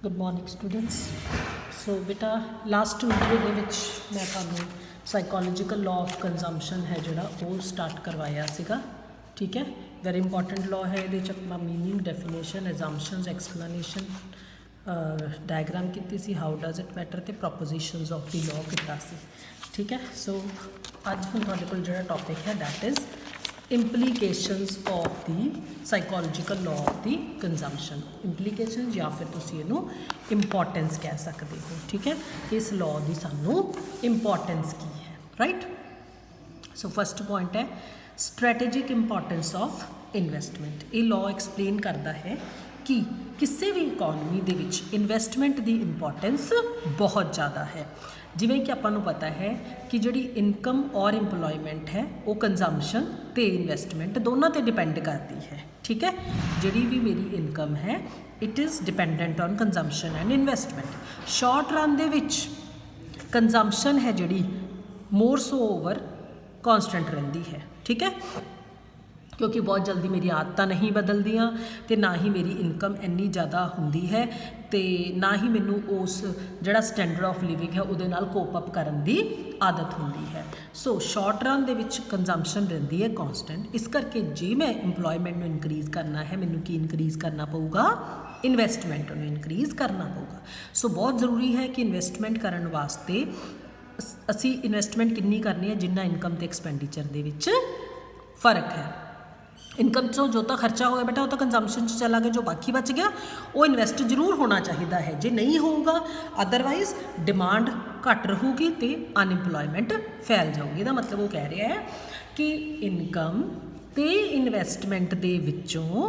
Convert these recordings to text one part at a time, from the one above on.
Good morning students. सो बेटा last video ਦੇ ਵਿੱਚ मैं ਤੁਹਾਨੂੰ साइकोलॉजिकल लॉ ऑफ कंजम्पशन है जोड़ा वो स्टार्ट करवाया सीगा। ठीक है, वेरी इंपॉर्टेंट लॉ है। ये अपना मीनिंग, डेफिनेशन, एजम्पशनस, एक्सप्लेनेशन, डायग्राम की सी, हाउ डज इट मैटर, तो प्रोपोजिशंस ऑफ द लॉ किया सी। ठीक है, सो अज हम तुहाडे कोल जिहड़ा टॉपिक है that is implications of the psychological law of the consumption. Implication या फिर तुसीं इहनूं इंपॉर्टेंस कह सकते हो। ठीक है, इस लॉ की सानूं इंपॉर्टेंस की है, राइट। सो फस्ट पॉइंट है स्ट्रैटेजिक इंपॉर्टेंस ऑफ इन्वेस्टमेंट। ये लॉ एक्सप्लेन करता है कि किसी भी इकोनॉमी दे विच इन्वेस्टमेंट की इंपॉर्टेंस बहुत ज़्यादा है। जिवें कि आपां नूं पता है कि जिहड़ी इनकम और इंपलॉयमेंट है वो कंजम्पशन ते इन्वेस्टमेंट दोनों ते डिपेंड करती है। ठीक है, जिहड़ी भी मेरी इनकम है it is dependent on consumption and investment. Short run they which consumption है जिहड़ी मोर सो ओवर कॉन्सटेंट रहिंदी है। ठीक है, क्योंकि बहुत जल्दी मेरी आदत नहीं बदलदियाँ तो ना ही मेरी इनकम इन्नी ज़्यादा होंदी है तो ना ही मैनू उस जिहड़ा स्टैंडर्ड ऑफ लिविंग है उहदे नाल कोप अप करन दी आदत होंदी है। सो शॉर्ट रन दे विच कंजम्पशन रहिंदी है कॉन्सटेंट। इस करके जे मैं इंपलॉयमेंट नूं इनक्रीज़ करना है मैनू की इनक्रीज़ करना पऊगा, इन्वेस्टमेंट नूं इनक्रीज़ करना पऊगा। सो बहुत ज़रूरी है कि इन्वेस्टमेंट करन वास्ते असी इन्वेस्टमेंट कितनी करनी है जिन्ना इनकम ते एक्सपेंडिचर दे विच फ़र्क है। इनकम चो जो तो खर्चा हो गया बेटा वो तो कंजम्पशन चला गया, जो बाकी बच गया वो इन्वेस्ट जरूर होना चाहिए है। जे नहीं होगा अदरवाइज डिमांड घट रहूगी तो अनएम्पलॉयमेंट फैल जाऊगी। इसका मतलब वो कह रहा है कि इनकम तो इन्वेस्टमेंट दे विचों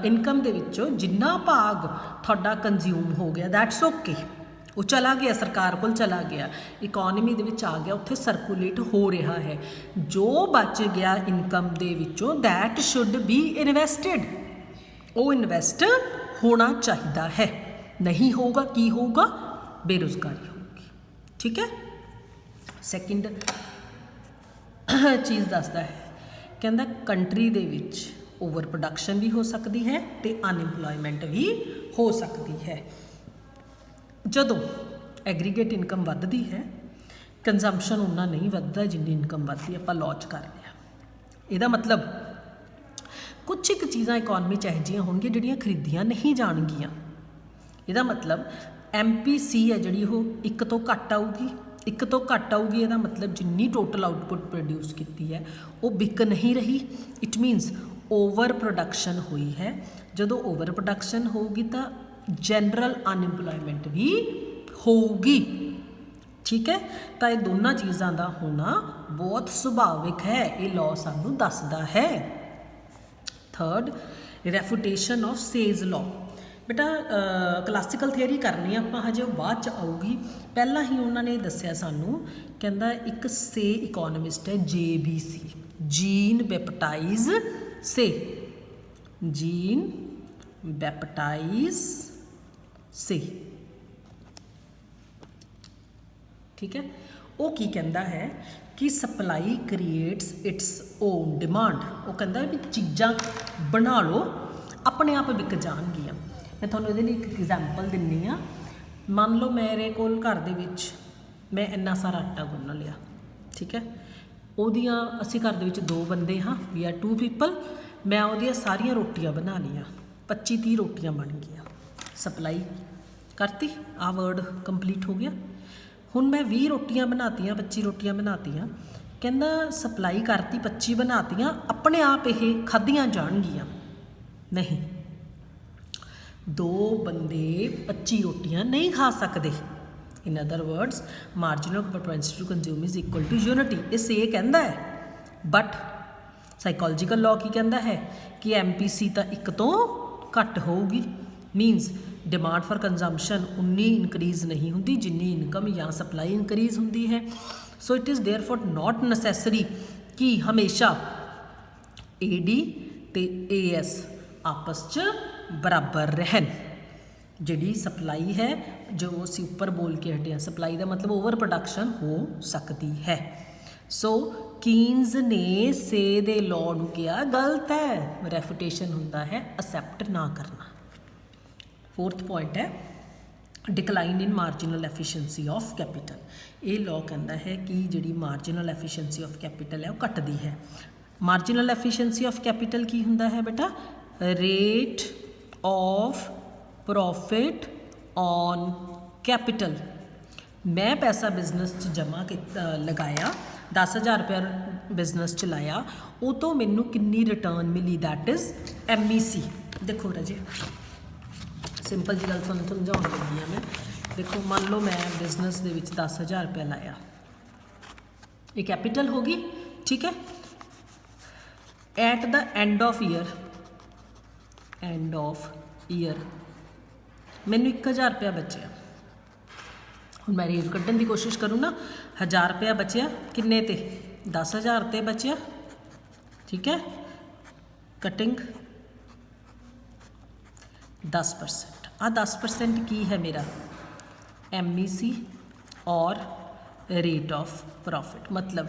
इनकम दे विचों जिन्ना भाग थोड़ा कंज्यूम हो गया दैट्स ओके, वो चला गया, सरकार को चला गया, इकोनॉमी दे विच आ गया, उत्थे सर्कुलेट हो रहा है। जो बच गया इनकम दे विचों दैट शुड बी इन्वेस्टेड, वो इन्वेस्ट होना चाहिए है। नहीं होगा की होगा, बेरोज़गारी होगी। ठीक है, सैकेंड चीज़ दसदा है कहता कंट्री दे विच ओवर प्रोडक्शन भी हो सकती है तो अनएम्पलॉयमेंट भी हो सकती है। जदों एग्रीगेट इनकम वधदी है कंजम्पशन उन्ना नहीं वधदा जिन्नी इनकम वधदी आपां लॉच कर लिया। इहदा मतलब कुछ एक चीज़ां इकोनॉमी च इहो जिहियां होणगीਆਂ जिहड़ियां खरीदियां नहीं जाणगीਆਂ। इहदा मतलब MPC है जिहड़ी ਉਹ एक तो घट आऊगी, एक तो घट आऊगी। इहदा मतलब जिन्नी टोटल आउटपुट प्रोड्यूस की है वो बिक नहीं रही। इट मीनस ओवर प्रोडक्शन हुई है। जदों ओवर प्रोडक्शन होगी तो जनरल अनएम्पलॉयमेंट भी होगी। ठीक है, तो ये दोनों चीज़ों का होना बहुत सुभाविक है, ये लॉ सानू दसदा है। Third refutation of Say's law. बेटा क्लासिकल थियरी करनी आप हजे बाद च आऊगी, पहला ही उन्होंने दसिया सानू कहता एक से इकोनॉमिस्ट है JBC, जीन बैप्टाइज से, जीन बैप्टाइज से। ठीक है, वो की कहता है कि supply creates its own demand. वो कहता भी चीज़ां बना लो अपने आप विक जाणगियां। मैं तुहानूं इहदे लई एक एग्जाम्पल दिन्नी आ। मान लो मेरे कोल घर दे विच मैं इन्ना सारा आटा गुन्न लिया। ठीक है, ओहदियां असीं घर दे विच 2 बंदे हाँ, वी आर 2 पीपल। मैं ओहदियां सारियां रोटियां बना लिया, 25-30 रोटियां बन गई, सप्लाई करती, आ वर्ड कंप्लीट हो गया। हुण मैं 20 रोटियां बनातियां, 25 रोटियां बनातियां, कहंदा सप्लाई करती 25 बनातियां, अपने आप ये खाधियां जाणगियां नहीं। 2 बंदे 25 रोटियां नहीं खा सकते। In other words margin of propensity to consume is equal to unity. इस ये कहता है बट साइकोलॉजिकल लॉ की कहता है कि MPC तो एक तो घट होगी। मीनस डिमांड फॉर कंजम्पशन उन्नी इनक्रीज़ नहीं होंदी जिन्नी इनकम या सप्लाई इनक्रीज़ होंदी है। So it is therefore not necessary कि हमेशा AD ते AS आपस च बराबर रहन। जिहड़ी सप्लाई है जो असीं उपर बोल के हटे, सप्लाई का मतलब ओवर प्रोडक्शन हो सकती है। सो कीन्स ने से दे लॉ नूं किहा गलत है, रेफुटेशन हुंदा है एक्सेप्ट ना करना। फोर्थ पॉइंट है decline in marginal efficiency of capital. ये लॉ कहता है कि जिहड़ी मार्जिनल एफिशिएंसी ऑफ कैपिटल है वो घटदी है। मार्जिनल एफिशिएंसी ऑफ कैपिटल की हुंदा है बेटा? Rate of profit on capital. मैं पैसा बिजनेस च जमा लगाया, 10,000 रुपया बिजनेस च लाया, वो तो मैनू कितनी रिटर्न मिली, दैट इज़ MEC। देखो राजे सिंपल जी गल समझाउण लगी हाँ मैं। देखो मान लो मैं बिजनेस दे विच 10,000 रुपया लाया, ये कैपिटल होगी, ठीक है। At the end of year मैनू 1,000 रुपया बचिया। हुण मैं रेट कड्ढण की कोशिश करूँ ना, 1,000 रुपया बचिया किन्ने ते? 10,000 ते बचिया, ठीक है। कटिंग 10%। 10% की है मेरा MEC और रेट ऑफ प्रॉफिट। मतलब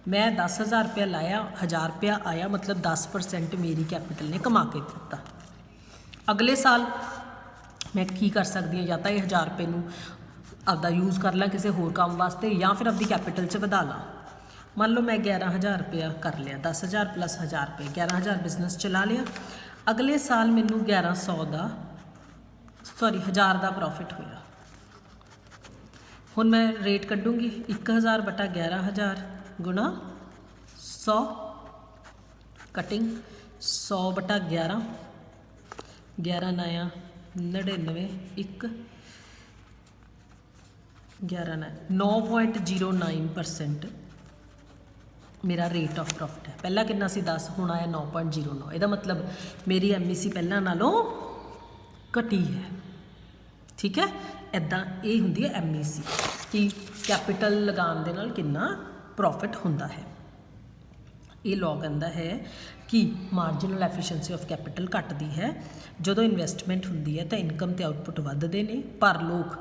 मैं 10,000 रुपया लाया, 1,000 रुपया आया, मतलब 10% मेरी कैपिटल ने कमा के दिता। अगले साल मैं की कर सकती हूँ, या तो 1,000 रुपये नूं आपदा यूज़ कर ला किसी होर काम वास्ते, या फिर अपनी कैपिटल च वधा ला। मान लो मैं 11,000 रुपया कर लिया, 10,000 प्लस 1,000 रुपये, 11,000 बिजनेस चला लिया। अगले साल मैनू 1,000 का प्रॉफिट होया। हुण मैं रेट कड्डूँगी 1,000 बटा 11,000 गुणा 100, कटिंग 100 बटा 11, 11 नाया 99, 1 11 9.09% मेरा रेट ऑफ प्रॉफिट है। पहला कितना सी 10, हुण आया 9.09। ਇਹਦਾ मतलब मेरी MEC पहला नालों घटी है, ठीक है। इदां ये हुंदी है MEC कि कैपिटल लगाउण दे नाल कितना प्रॉफिट हुंदा है। ये लॉ कहता है कि मार्जिनल एफिशिएंसी ऑफ कैपिटल घटदी है जदों इन्वेस्टमेंट हुंदी है, तो इनकम ते आउटपुट वधदे ने, पर लोग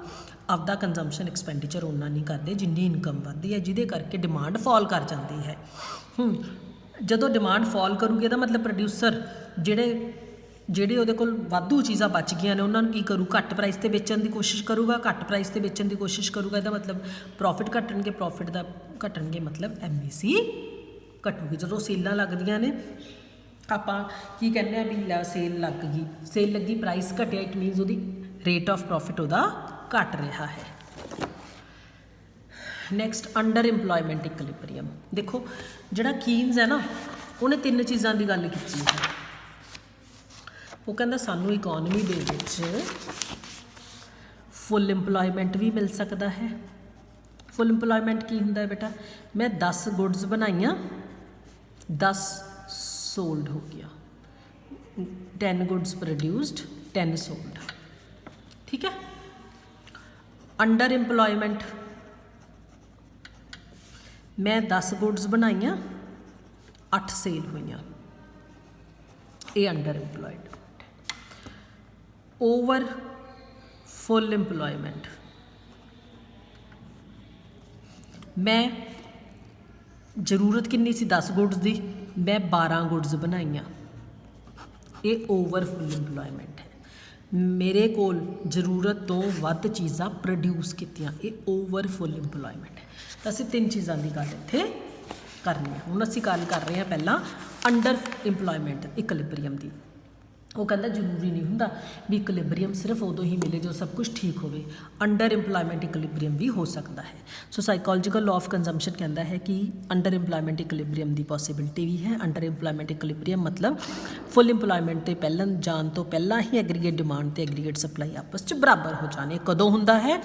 आपदा कंजम्पशन एक्सपेंडिचर उन्ना नहीं करते जिन्नी इनकम वधदी है, जिहदे करके डिमांड फॉल कर जाती है। जदों डिमांड फॉल करूगी तो मतलब प्रोड्यूसर ਜਿਹੜੇ ਉਹਦੇ ਕੋਲ ਵਾਧੂ ਚੀਜ਼ਾਂ ਬਚ ਗਈਆਂ ਨੇ ਉਹਨਾਂ ਨੂੰ ਕੀ ਕਰੂ? ਘੱਟ ਪ੍ਰਾਈਸ ਤੇ ਵੇਚਣ ਦੀ ਕੋਸ਼ਿਸ਼ ਕਰੂਗਾ, ਘੱਟ ਪ੍ਰਾਈਸ ਤੇ ਵੇਚਣ ਦੀ ਕੋਸ਼ਿਸ਼ ਕਰੂਗਾ। ਇਹਦਾ ਮਤਲਬ ਪ੍ਰੋਫਿਟ ਘਟਣਗੇ, ਪ੍ਰੋਫਿਟ ਦਾ ਘਟਣਗੇ ਮਤਲਬ MEC ਘਟੂਗੀ। ਜਦੋਂ ਸੇਲਾਂ ਲੱਗਦੀਆਂ ਨੇ ਆਪਾਂ ਕੀ ਕਹਿੰਦੇ ਆ ਵੀ ਸੇਲ ਲੱਗ ਗਈ, ਸੇਲ ਲੱਗੀ, ਪ੍ਰਾਈਸ ਘਟਿਆ, ਇਟ ਮੀਨਸ ਉਹਦੀ ਰੇਟ ਆਫ ਪ੍ਰੋਫਿਟ ਉਹਦਾ ਘਟ ਰਿਹਾ ਹੈ। Next underemployment equilibrium. ਦੇਖੋ ਜਿਹੜਾ ਕੀਨਜ਼ ਹੈ ਨਾ ਉਹਨੇ 3 ਚੀਜ਼ਾਂ ਦੀ ਗੱਲ ਕੀਤੀ ਹੈ। वो कहता सानू इकोनमी दे विच फुल इंपलॉयमेंट भी मिल सकता है। फुल इंपलॉयमेंट की हुंदा है बेटा? मैं 10 गुड्स बनाइया, 10 सोल्ड हो गया, 10 गुड्स प्रोड्यूस्ड, 10 सोल्ड, ठीक है। अंडर इंपलॉयमेंट मैं 10 गुड्स बनाइया, 8 सेल हुई, ये अंडर इंपलॉयड। ओवर फुल इंपलॉयमेंट मैं जरूरत कितनी सी 10 गुड्स की, मैं 12 गुड्स बनाइया, ये ओवर फुल इंपलॉयमेंट है। मेरे कोल जरूरत तो वध चीज़ां प्रोड्यूस कीतियां, ये ओवर फुल इंपलॉयमेंट है। तो असीं 3 चीज़ों की गल इत्थे करनी है। हुण असीं गल कर रहे हैं पहला अंडर इंपलॉयमेंट इक्विलिब्रियम की। वो कहता जरूरी नहीं हुंदा भी इक्विलिब्रियम सिर्फ उदों ही मिले जो सब कुछ ठीक होवे, अंडर इंपलॉयमेंट इक्विलिब्रियम भी हो सकता है। सो साइकोलॉजिकल लॉ ऑफ कंजम्पशन कहता है कि अंडर इंपलॉयमेंट इक्विलिब्रियम की पॉसिबिलिटी भी है। अंडर इंपलॉयमेंट इक्विलिब्रियम मतलब फुल इंपलॉयमेंट तो पहला जान तो पहला ही एग्रीगेट डिमांड तो एग्रीगेट सप्लाई आपस में बराबर हो जाने। कदों हुंदा है?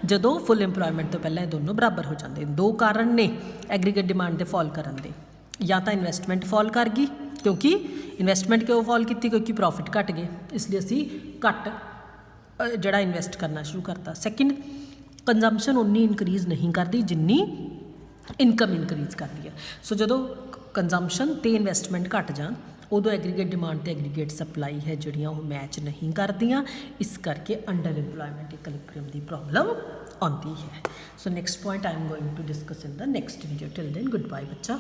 जदों फुल इंपलॉयमेंट तो पहला दोनों बराबर हो जाते। 2 कारण ने एग्रीगेट डिमांड के फॉल करन दे, या तो इन्वेस्टमेंट फॉल कर गई, क्योंकि इन्वेस्टमेंट क्यों फॉल की? क्योंकि प्रॉफिट घट गए, इसलिए असी घट जड़ा इन्वेस्ट करना शुरू करता। सैकेंड, कंजम्पशन उन्नी इनक्रीज़ नहीं करती जिन्नी इनकम इनक्रीज़ करती है। सो जो कंजम्पशन तो इन्वेस्टमेंट घट जान उदों एग्रीगेट डिमांड तो एग्रीगेट सप्लाई है जड़ियाँ वो मैच नहीं करदियाँ, इस करके अंडर इंपलॉयमेंट इक्विलिब्रियम की प्रॉब्लम आती है। So next point I am going to discuss in the next video. Till then good bye बच्चा।